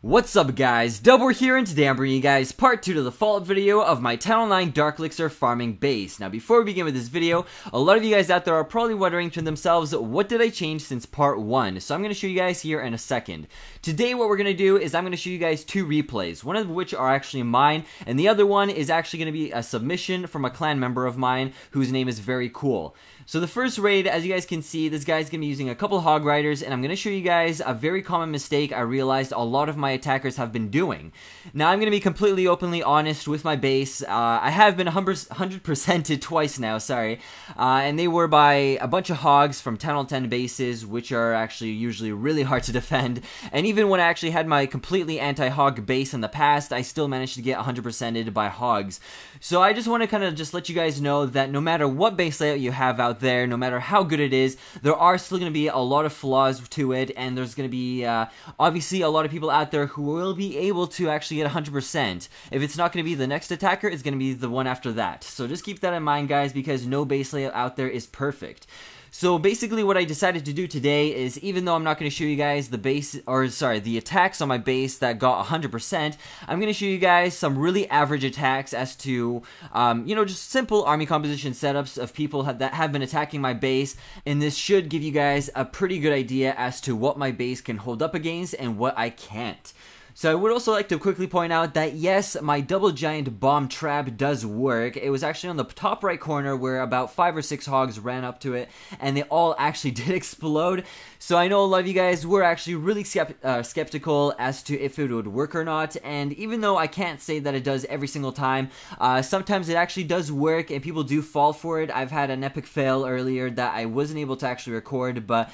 What's up guys, DubWar here, and today I'm bringing you guys part 2 to the follow-up video of my TH9 Dark Elixir farming base. Now before we begin with this video, a lot of you guys out there are probably wondering to themselves, what did I change since part 1? So I'm going to show you guys here in a second. Today what we're going to do is I'm going to show you guys 2 replays, one of which are actually mine, and the other one is actually going to be a submission from a clan member of mine whose name is Very Cool. So the first raid, as you guys can see, this guy's going to be using a couple hog riders, and I'm going to show you guys a very common mistake I realized a lot of my attackers have been doing. Now I'm going to be completely openly honest with my base. I have been 100%ed twice now, sorry, and they were by a bunch of hogs from 10 on 10 bases, which are actually usually really hard to defend, and even when I actually had my completely anti-hog base in the past, I still managed to get 100%ed by hogs. So I just want to kind of just let you guys know that no matter what base layout you have out there, no matter how good it is, there are still going to be a lot of flaws to it, and there's going to be obviously a lot of people out there who will be able to actually get 100%. If it's not going to be the next attacker, it's going to be the one after that. So just keep that in mind, guys, because no base layout out there is perfect. So basically what I decided to do today is, even though I'm not going to show you guys the attacks on my base that got 100%, I'm going to show you guys some really average attacks as to, you know, just simple army composition setups of people that have been attacking my base, and this should give you guys a pretty good idea as to what my base can hold up against and what I can't. So I would also like to quickly point out that yes, my double giant bomb trap does work. It was actually on the top right corner where about 5 or 6 hogs ran up to it, and they all actually did explode. So I know a lot of you guys were actually really skeptical as to if it would work or not, and even though I can't say that it does every single time, sometimes it actually does work and people do fall for it. I've had an epic fail earlier that I wasn't able to actually record, but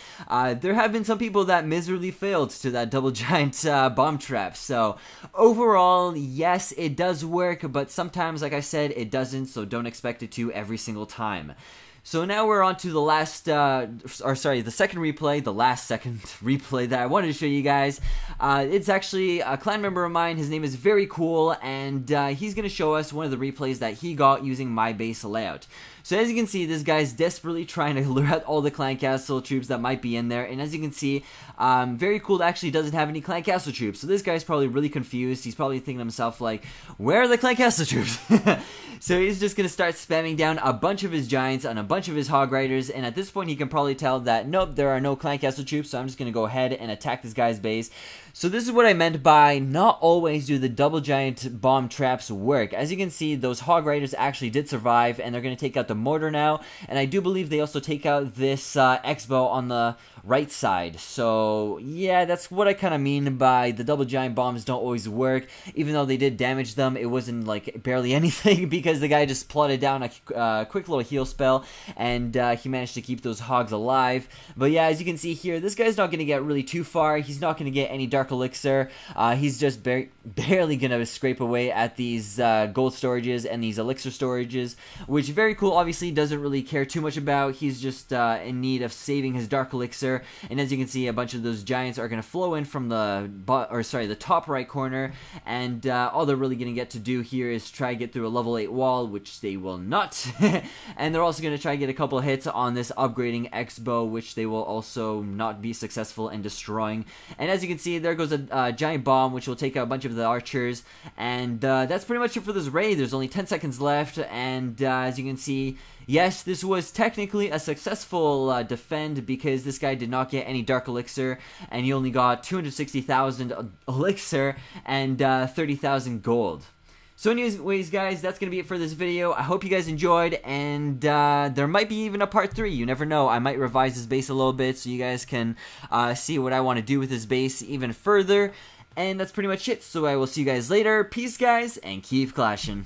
there have been some people that miserably failed to that double giant bomb trap. So overall, yes, it does work, but sometimes, like I said, it doesn't, so don't expect it to every single time. So now we're on to the the second replay, the last second replay that I wanted to show you guys. It's actually a clan member of mine. His name is Very Cool, and he's going to show us one of the replays that he got using my base layout. So as you can see, this guy's desperately trying to lure out all the clan castle troops that might be in there, and as you can see, Very Cool actually doesn't have any clan castle troops, so this guy's probably really confused. He's probably thinking to himself like, where are the clan castle troops? So he's just going to start spamming down a bunch of his giants and a bunch of his hog riders, and at this point he can probably tell that nope, there are no clan castle troops, so I'm just going to go ahead and attack this guy's base. So this is what I meant by not always do the double giant bomb traps work. As you can see, those hog riders actually did survive, and they're going to take out the mortar now, and I do believe they also take out this X-bow on the right side. So yeah, that's what I kind of mean by the double giant bombs don't always work. Even though they did damage them, it wasn't like barely anything because the guy just plotted down a quick little heal spell, and he managed to keep those hogs alive. But yeah, as you can see here, this guy's not going to get really too far. He's not going to get any dark elixir. He's just barely going to scrape away at these gold storages and these elixir storages, which Very Cool obviously doesn't really care too much about. He's just in need of saving his dark elixir, and as you can see, a bunch of those giants are going to flow in from the top right corner, and all they're really going to get to do here is try to get through a level 8 wall, which they will not. And they're also going to try to get a couple hits on this upgrading X-bow, which they will also not be successful in destroying. And as you can see, there goes a giant bomb, which will take out a bunch of the archers, and that's pretty much it for this raid. There's only 10 seconds left, and as you can see, yes, this was technically a successful defend because this guy did not get any dark elixir, and he only got 260,000 elixir and 30,000 gold. So anyways, guys, that's going to be it for this video. I hope you guys enjoyed, and there might be even a part 3. You never know. I might revise this base a little bit so you guys can see what I want to do with this base even further. And that's pretty much it. So I will see you guys later. Peace, guys, and keep clashing.